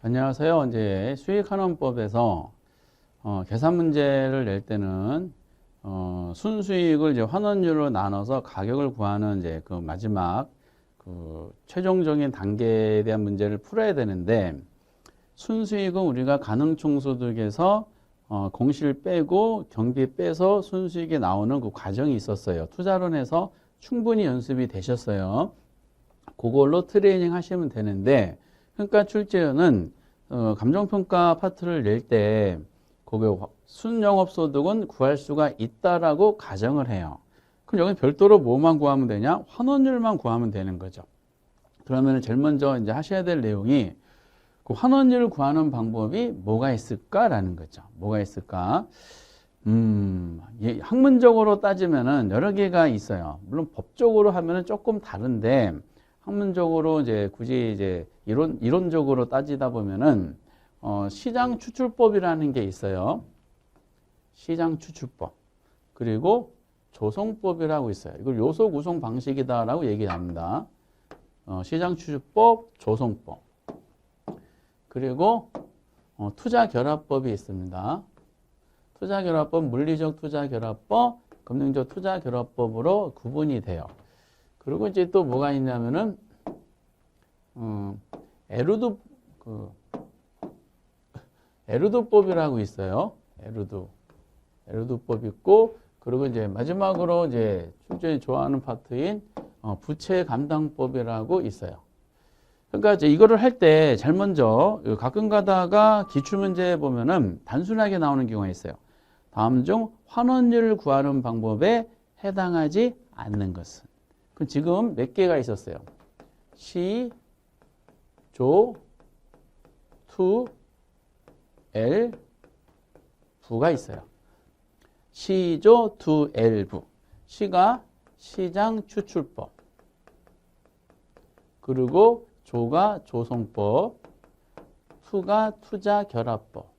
안녕하세요. 이제 수익환원법에서 계산 문제를 낼 때는 순수익을 이제 환원율로 나눠서 가격을 구하는 이제 그 마지막 그 최종적인 단계에 대한 문제를 풀어야 되는데, 순수익은 우리가 가능총소득에서 공시를 빼고 경비 빼서 순수익이 나오는 그 과정이 있었어요. 투자론에서 충분히 연습이 되셨어요. 그걸로 트레이닝 하시면 되는데, 평가 출제는 감정평가 파트를 낼 때 그게 순영업소득은 구할 수가 있다라고 가정을 해요. 그럼 여기 별도로 뭐만 구하면 되냐? 환원율만 구하면 되는 거죠. 그러면 제일 먼저 이제 하셔야 될 내용이 그 환원율 구하는 방법이 뭐가 있을까라는 거죠. 뭐가 있을까? 학문적으로 따지면은 여러 개가 있어요. 물론 법적으로 하면은 조금 다른데, 학문적으로 이제 굳이 이제 이론적으로 따지다 보면은 시장 추출법이라는 게 있어요. 시장 추출법. 그리고 조성법이라고 있어요. 이걸 요소 구성 방식이다라고 얘기합니다. 시장 추출법, 조성법. 그리고 투자 결합법이 있습니다. 투자 결합법, 물리적 투자 결합법, 금융적 투자 결합법으로 구분이 돼요. 그리고 이제 또 뭐가 있냐면은 에루드법이라고 있어요. 에루드법 있고, 그리고 이제 마지막으로 이제 출제에 좋아하는 파트인 부채 감당법이라고 있어요. 그러니까 이제 이거를 할 때 제일 먼저 가끔 가다가 기출문제 보면은 단순하게 나오는 경우가 있어요. 다음 중 환원율을 구하는 방법에 해당하지 않는 것은. 그럼 지금 몇 개가 있었어요? 시, 조, 투, 엘, 부가 있어요. 시, 조, 투, 엘, 부. 시가 시장 추출법. 그리고 조가 조성법. 투가 투자 결합법.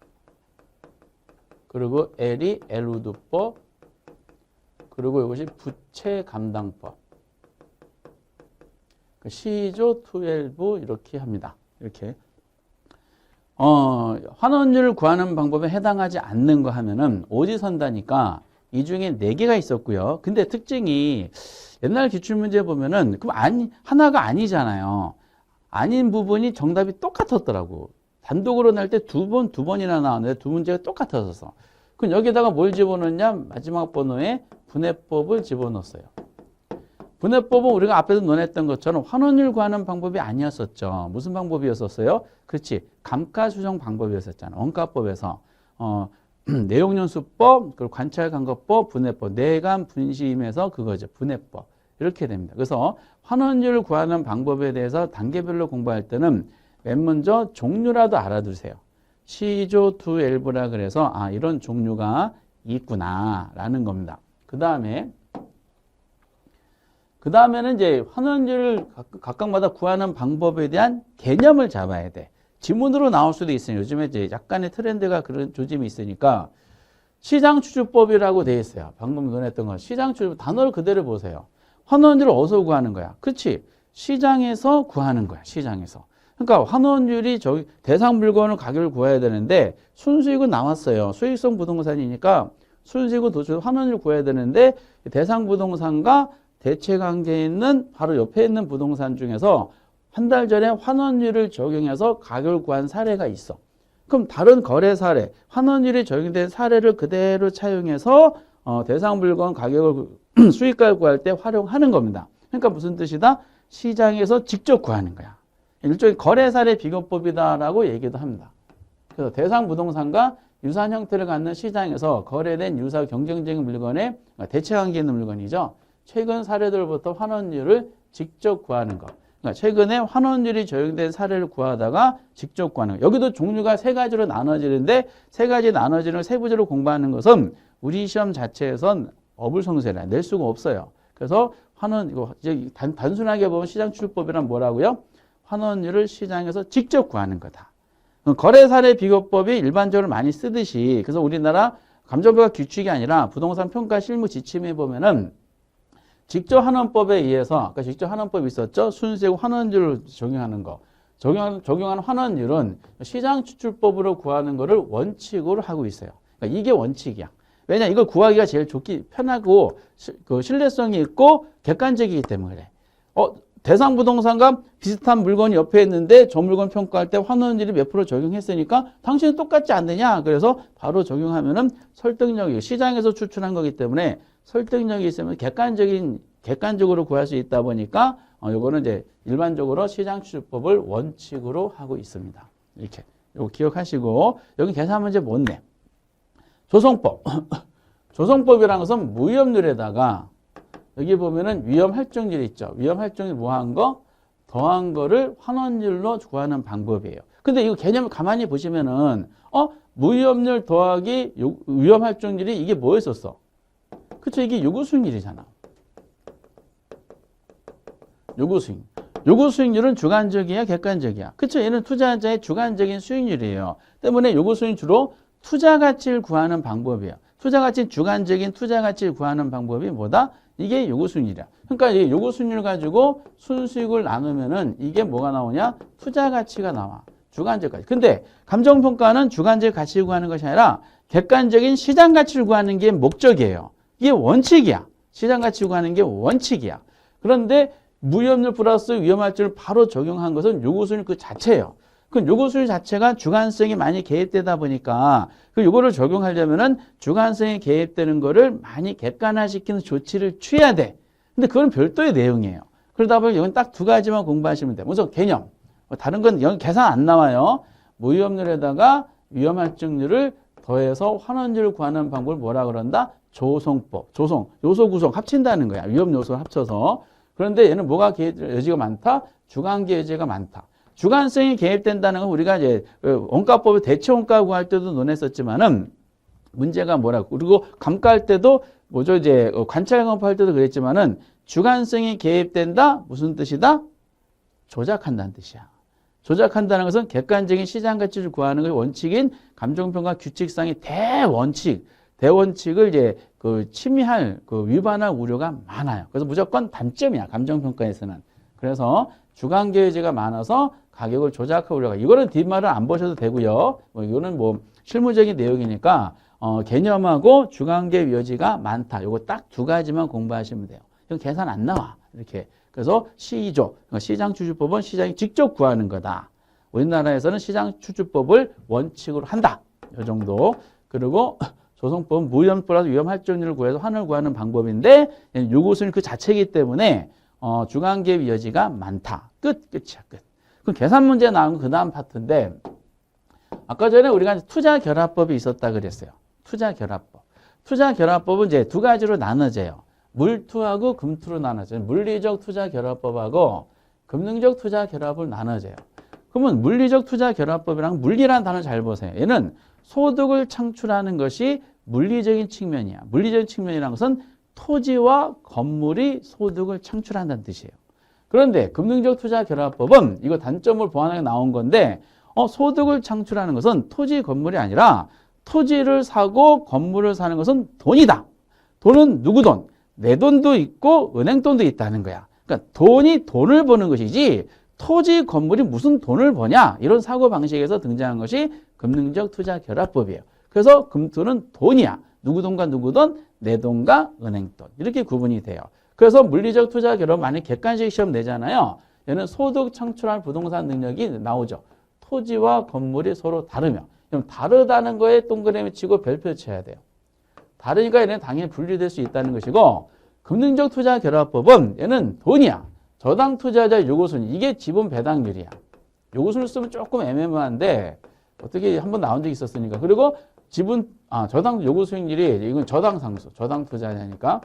그리고 엘이 엘우드법. 그리고 이것이 부채 감당법. 시조, 투엘부 이렇게 합니다. 이렇게 환원율 구하는 방법에 해당하지 않는 거 하면은 오지선다니까 이 중에 4개가 있었고요. 근데 특징이 옛날 기출문제 보면은 그럼 하나가 아니잖아요. 아닌 부분이 정답이 똑같았더라고. 단독으로 낼 때 두 번이나 나왔는데 두 문제가 똑같았어. 그럼 여기다가 뭘 집어넣냐? 마지막 번호에 분해법을 집어넣었어요. 분해법은 우리가 앞에서 논했던 것처럼 환원율 구하는 방법이 아니었었죠. 무슨 방법이었었어요? 그렇지. 감가수정 방법이었었잖아. 원가법에서. 내용연수법, 그리고 관찰간거법, 분해법. 내감 분심에서 그거죠. 분해법. 이렇게 됩니다. 그래서 환원율 구하는 방법에 대해서 단계별로 공부할 때는 맨 먼저 종류라도 알아두세요. 시조 투 엘부라 그래서 이런 종류가 있구나라는 겁니다. 그 다음에는 이제 환원율을 각각마다 구하는 방법에 대한 개념을 잡아야 돼. 지문으로 나올 수도 있어요. 요즘에 이제 약간의 트렌드가 그런 조짐이 있으니까 시장 추출법이라고 돼 있어요. 방금 논했던 거. 시장 추출법 단어를 그대로 보세요. 환원율을 어디서 구하는 거야? 그렇지. 시장에서 구하는 거야. 시장에서. 그러니까 환원율이 대상 물건을 가격을 구해야 되는데 순수익은 나왔어요. 수익성 부동산이니까 순수익은 도저히 환원율을 구해야 되는데 대상 부동산과 대체 관계에 있는 바로 옆에 있는 부동산 중에서 한 달 전에 환원율을 적용해서 가격을 구한 사례가 있어. 그럼 다른 거래 사례, 환원율이 적용된 사례를 그대로 차용해서 대상 물건 가격을 수익가를 구할 때 활용하는 겁니다. 그러니까 무슨 뜻이다? 시장에서 직접 구하는 거야. 일종의 거래 사례 비교법이다라고 얘기도 합니다. 그래서 대상 부동산과 유사한 형태를 갖는 시장에서 거래된 유사 경쟁적인 물건에 대체 관계 있는 물건이죠. 최근 사례들부터 환원율을 직접 구하는 거. 그러니까 최근에 환원율이 적용된 사례를 구하다가 직접 구하는 거. 여기도 종류가 3가지로 나눠지는데 3가지 나눠지는 걸 세부적으로 공부하는 것은 우리 시험 자체에선 어불성설이라 낼 수가 없어요. 그래서 이거 이제 단순하게 보면 시장 추출법이란 뭐라고요? 환원율을 시장에서 직접 구하는 거다. 거래 사례 비교법이 일반적으로 많이 쓰듯이, 그래서 우리나라 감정평가 규칙이 아니라 부동산 평가 실무 지침에 보면은 직접 환원법에 의해서, 아까 직접 환원법이 있었죠? 순수익 환원율을 적용하는 거. 적용한 환원율은 시장 추출법으로 구하는 것을 원칙으로 하고 있어요. 그러니까 이게 원칙이야. 왜냐, 이걸 구하기가 제일 편하고 그 신뢰성이 있고 객관적이기 때문에 그래. 대상 부동산과 비슷한 물건이 옆에 있는데 저 물건 평가할 때 환원율이 몇 프로 적용했으니까 당신은 똑같지 않느냐. 그래서 바로 적용하면은 설득력이 시장에서 추출한 거기 때문에 설득력이 있으면 객관적으로 구할 수 있다 보니까 요거는 이제 일반적으로 시장 추출법을 원칙으로 하고 있습니다. 이렇게 요거 기억하시고 여기 계산 문제 못 내. 조성법. 조성법이라는 것은 무위험률에다가 여기 보면은 위험 할증률 있죠. 위험 할증률 뭐한 거? 더한 거를 환원율로 구하는 방법이에요. 근데 이거 개념을 가만히 보시면은 무위험률 더하기 위험 할증률이 이게 뭐였었어? 그쵸? 이게 요구수익률이잖아. 요구수익. 요구수익률은 주관적이야, 객관적이야. 그쵸? 얘는 투자자의 주관적인 수익률이에요. 때문에 요구수익 주로 투자가치를 구하는 방법이에요. 투자가치, 주관적인 투자가치를 구하는 방법이 뭐다? 이게 요구수익률이야. 그러니까 이 요구수익률 가지고 순수익을 나누면은 이게 뭐가 나오냐? 투자가치가 나와. 주관적 가치. 근데 감정평가는 주관적 가치를 구하는 것이 아니라 객관적인 시장가치를 구하는 게 목적이에요. 이게 원칙이야. 시장가치를 구하는 게 원칙이야. 그런데 무위험률 플러스 위험할증을 바로 적용한 것은 요구수익률 그 자체예요. 그 요구수익 자체가 주관성이 많이 개입되다 보니까 요거를 적용하려면은 주관성이 개입되는 거를 많이 객관화시키는 조치를 취해야 돼. 근데 그건 별도의 내용이에요. 그러다 보니 이건 딱 두 가지만 공부하시면 돼. 먼저 개념. 다른 건 여기 계산 안 나와요. 무위험률에다가 위험할증률을 더해서 환원율을 구하는 방법을 뭐라 그런다? 조성법. 조성. 요소 구성 합친다는 거야. 위험 요소를 합쳐서. 그런데 얘는 뭐가 여지가 많다? 주관계 여지가 많다. 주관성이 개입된다는 건 우리가 이제 원가법을 대체 원가 구할 때도 논했었지만은 문제가 뭐라고. 그리고 감가할 때도 뭐죠? 이제 관찰 검토할 때도 그랬지만은 주관성이 개입된다? 무슨 뜻이다? 조작한다는 뜻이야. 조작한다는 것은 객관적인 시장 가치를 구하는 걸 원칙인 감정평가 규칙상의 대원칙을 이제 침해할 위반할 우려가 많아요. 그래서 무조건 단점이야. 감정평가에서는. 그래서 주관계제가 많아서 가격을 조작할 우려가. 이거는 뒷말을 안 보셔도 되고요. 이거는 실무적인 내용이니까 개념하고 주관계 여지가 많다. 요거 딱 두 가지만 공부하시면 돼요. 이건 계산 안 나와. 이렇게. 그래서 시조, 시장 추출법은 시장이 직접 구하는 거다. 우리나라에서는 시장 추출법을 원칙으로 한다. 이 정도. 그리고 조성법은 무위험 플러스 위험 할증률을 구해서 환을 구하는 방법인데 요것은 그 자체이기 때문에 주관계의 여지가 많다. 끝이야, 끝. 그럼 계산 문제 나온 건 그 다음 파트인데 아까 전에 우리가 투자 결합법이 있었다 그랬어요. 투자 결합법. 투자 결합법은 이제 두 가지로 나눠져요. 물투하고 금투로 나눠져요. 물리적 투자 결합법하고 금융적 투자 결합을 나눠져요. 그러면 물리적 투자 결합법이랑 물리라는 단어 잘 보세요. 얘는 소득을 창출하는 것이 물리적인 측면이야. 물리적인 측면이라는 것은 토지와 건물이 소득을 창출한다는 뜻이에요. 그런데 금융적 투자 결합법은 이거 단점을 보완하게 나온 건데 소득을 창출하는 것은 토지, 건물이 아니라 토지를 사고 건물을 사는 것은 돈이다. 돈은 누구 돈? 내 돈도 있고 은행 돈도 있다는 거야. 그러니까 돈이 돈을 버는 것이지 토지, 건물이 무슨 돈을 버냐? 이런 사고방식에서 등장한 것이 금융적 투자 결합법이에요. 그래서 금투는 돈이야. 누구 돈과 누구 돈? 내 돈과 은행 돈. 이렇게 구분이 돼요. 그래서 물리적 투자 결합 많이 객관식 시험 내잖아요. 얘는 소득 창출할 부동산 능력이 나오죠. 토지와 건물이 서로 다르며. 그럼 다르다는 거에 동그라미 치고 별표 쳐야 돼요. 다르니까 얘는 당연히 분리될 수 있다는 것이고 금융적 투자 결합법은 얘는 돈이야. 저당 투자자 요구순위. 이게 지분 배당률이야. 요구순위를 쓰면 조금 애매모한데 어떻게 한번 나온 적이 있었으니까. 그리고 저당 요구수익률이 이건 저당 상수. 저당 투자자니까.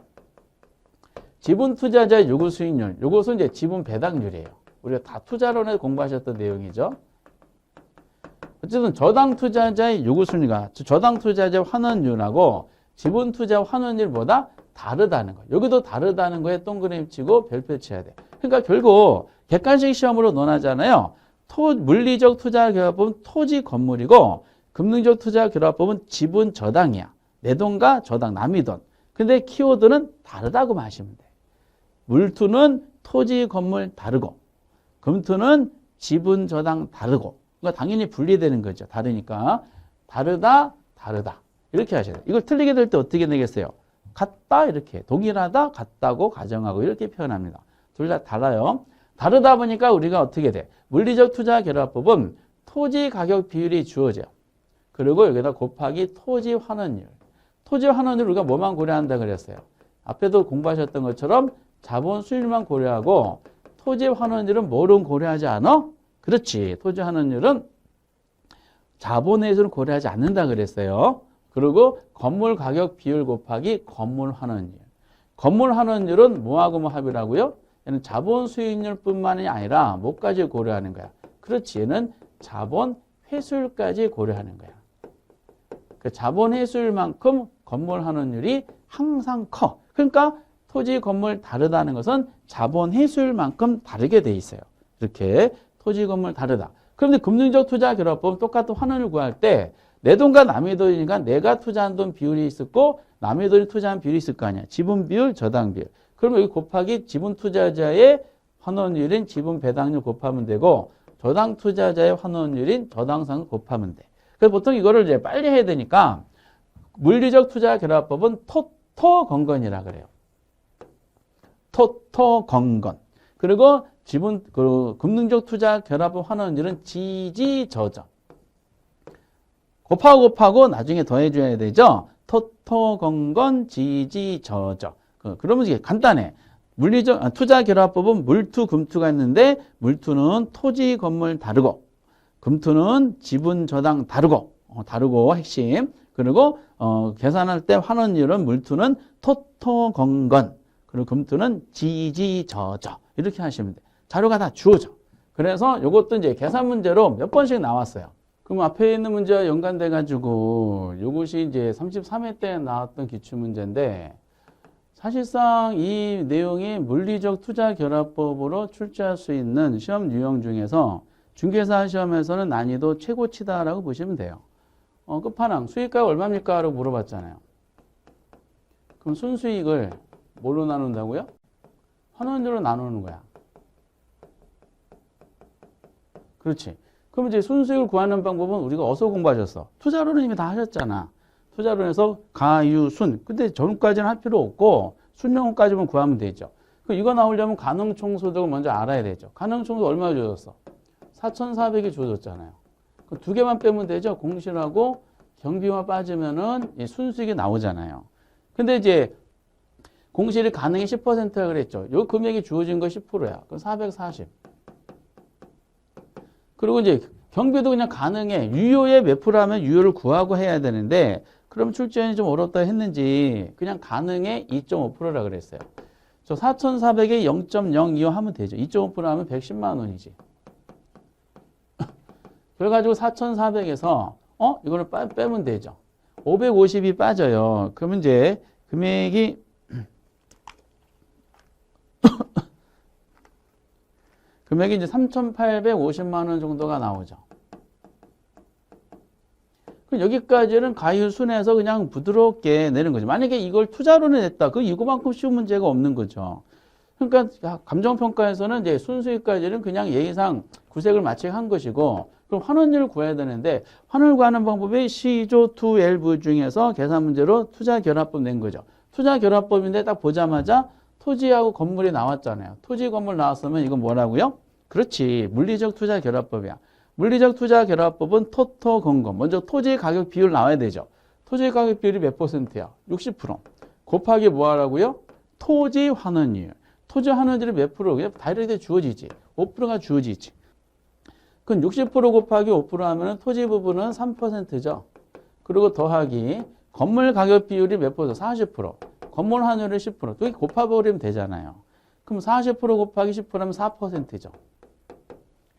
지분 투자자 요구수익률. 요것은 이제 지분 배당률이에요. 우리가 다 투자론에 공부하셨던 내용이죠. 어쨌든 저당 투자자의 요구순위가 저당 투자자 환원율하고 지분 투자 환원율보다 다르다는 거예요. 여기도 다르다는 거에 동그라미 치고 별표 쳐야 돼. 그러니까 결국 객관식 시험으로 논하잖아요. 물리적 투자 결합법은 토지 건물이고 금융적 투자 결합법은 지분 저당이야. 내 돈과 저당, 남의 돈. 근데 키워드는 다르다고 하시면 돼. 물투는 토지 건물 다르고 금투는 지분 저당 다르고. 그러니까 당연히 분리되는 거죠. 다르니까. 다르다, 다르다. 이렇게 하셔야 돼요. 이걸 틀리게 될 때 어떻게 내겠어요? 같다, 이렇게. 동일하다, 같다고 가정하고 이렇게 표현합니다. 둘 다 달라요. 다르다 보니까 우리가 어떻게 돼? 물리적 투자 결합법은 토지 가격 비율이 주어져요. 그리고 여기다 곱하기 토지 환원율. 토지 환원율 우리가 뭐만 고려한다 그랬어요? 앞에도 공부하셨던 것처럼 자본 수익률만 고려하고 토지 환원율은 뭐를 고려하지 않아? 그렇지. 토지 환원율은 자본회수를 고려하지 않는다 그랬어요. 그리고 건물 가격 비율 곱하기 건물 환원율. 건물 환원율은 뭐하고 뭐 합이라고요? 얘는 자본 수익률뿐만이 아니라 뭐까지 고려하는 거야? 그렇지. 얘는 자본 회수율까지 고려하는 거야. 그 자본 회수율만큼 건물 환원율이 항상 커. 그러니까 토지 건물 다르다는 것은 자본 회수율만큼 다르게 돼 있어요. 이렇게 토지 건물 다르다. 그런데 금융적 투자 결합법 똑같은 환원을 구할 때 내 돈과 남의 돈이니까 내가 투자한 돈 비율이 있었고 남의 돈이 투자한 비율이 있을 거 아니야. 지분 비율, 저당 비율. 그러면 여기 곱하기 지분 투자자의 환원율인 지분 배당률 곱하면 되고 저당 투자자의 환원율인 저당상을 곱하면 돼. 그래서 보통 이거를 이제 빨리 해야 되니까 물리적 투자 결합법은 토토건건이라 그래요. 토토건건. 그리고 지분 금융적 투자 결합법 환원율은 지지저저. 곱하고 나중에 더해줘야 되죠. 토토건건 지지저저. 그러면 이게 간단해. 물리적 투자 결합법은 물투, 금투가 있는데 물투는 토지 건물 다르고 금투는 지분 저당 다르고 핵심. 그리고 계산할 때 환원율은 물투는 토토건건 그리고 금투는 지지저저 이렇게 하시면 돼요. 자료가 다 주어져. 그래서 이것도 이제 계산 문제로 몇 번씩 나왔어요. 그럼 앞에 있는 문제와 연관돼 가지고 이것이 이제 33회 때 나왔던 기출문제인데 사실상 이 내용이 물리적 투자 결합법으로 출제할 수 있는 시험 유형 중에서 중개사 시험에서는 난이도 최고치다라고 보시면 돼요. 끝판왕 수익가가 얼마입니까? 라고 물어봤잖아요. 그럼 순수익을 뭘로 나눈다고요? 환원율로 나누는 거야. 그렇지. 그럼 이제 순수익을 구하는 방법은 우리가 어디서 공부하셨어? 투자론은 이미 다 하셨잖아. 투자론에서 가유순. 근데 전까지는 할 필요 없고 순영까지만 구하면 되죠. 그럼 이거 나오려면 가능총소득을 먼저 알아야 되죠. 가능총소득 얼마 주어졌어? 4,400이 주어졌잖아요. 그 두 개만 빼면 되죠. 공실하고 경비만 빠지면은 순수익이 나오잖아요. 근데 이제 공실이 가능이 10%라 그랬죠. 요 금액이 주어진 거 10%야. 그럼 440. 그리고 이제 경비도 그냥 가능해. 유효의 몇 프로 하면 유효를 구하고 해야 되는데 그럼 출제원이 좀 어렵다 했는지 그냥 가능의 2.5%라 그랬어요. 저 4,400에 0.025 하면 되죠. 2.5% 하면 110만 원이지. 그래가지고 4,400에서 이거를 빼면 되죠. 550이 빠져요. 그러면 이제 금액이 금액이 이제 3,850만 원 정도가 나오죠. 그럼 여기까지는 가율순에서 그냥 부드럽게 내는 거죠. 만약에 이걸 투자론에 냈다. 그 이거만큼 쉬운 문제가 없는 거죠. 그러니까 감정평가에서는 이제 순수익까지는 그냥 예의상 구색을 맞추게 한 것이고 그럼 환원율을 구해야 되는데 환원을 구하는 방법이 시조 2L부 중에서 계산 문제로 투자 결합법 낸 거죠. 투자 결합법인데 딱 보자마자 토지하고 건물이 나왔잖아요. 토지 건물 나왔으면 이건 뭐라고요? 그렇지. 물리적 투자 결합법이야. 물리적 투자 결합법은 토토건건. 먼저 토지 가격 비율 나와야 되죠. 토지 가격 비율이 몇 %야? 60%. 곱하기 뭐 하라고요? 토지 환원율. 토지 환원율이 몇 프로? 그냥 다이렉트 주어지지. 5%가 주어지지. 그럼 60% 곱하기 5% 하면 토지 부분은 3%죠. 그리고 더하기 건물 가격 비율이 몇 %? 40%. 건물 환율이 10%. 또 곱해버리면 되잖아요. 그럼 40% 곱하기 10%하면 4%죠.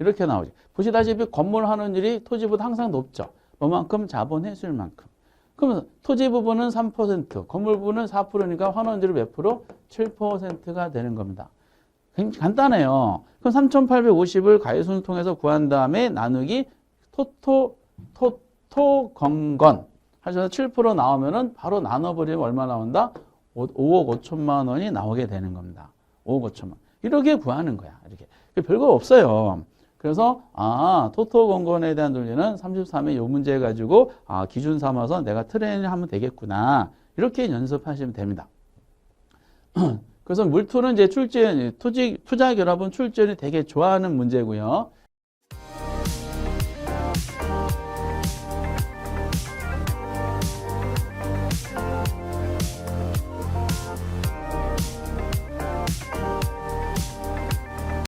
이렇게 나오죠. 보시다시피 건물 환원율이 토지보다 항상 높죠. 뭐만큼? 자본 회수율만큼. 그러면 토지 부분은 3%, 건물 부분은 4%니까 환원율이 몇 프로? 7%가 되는 겁니다. 굉장히 간단해요. 그럼 3,850을 가위순을 통해서 구한 다음에 나누기 토토건건 하셔서 7% 나오면은 바로 나눠버리면 얼마 나온다? 5억 5천만 원이 나오게 되는 겁니다. 5억 5천만 원. 이렇게 구하는 거야. 이렇게. 별거 없어요. 그래서 토토 건건에 대한 논리는 33의 요 문제 가지고 기준 삼아서 내가 트레이닝 하면 되겠구나. 이렇게 연습하시면 됩니다. 그래서 물투는 이제 출제, 투자 결합은 출제원이 되게 좋아하는 문제고요.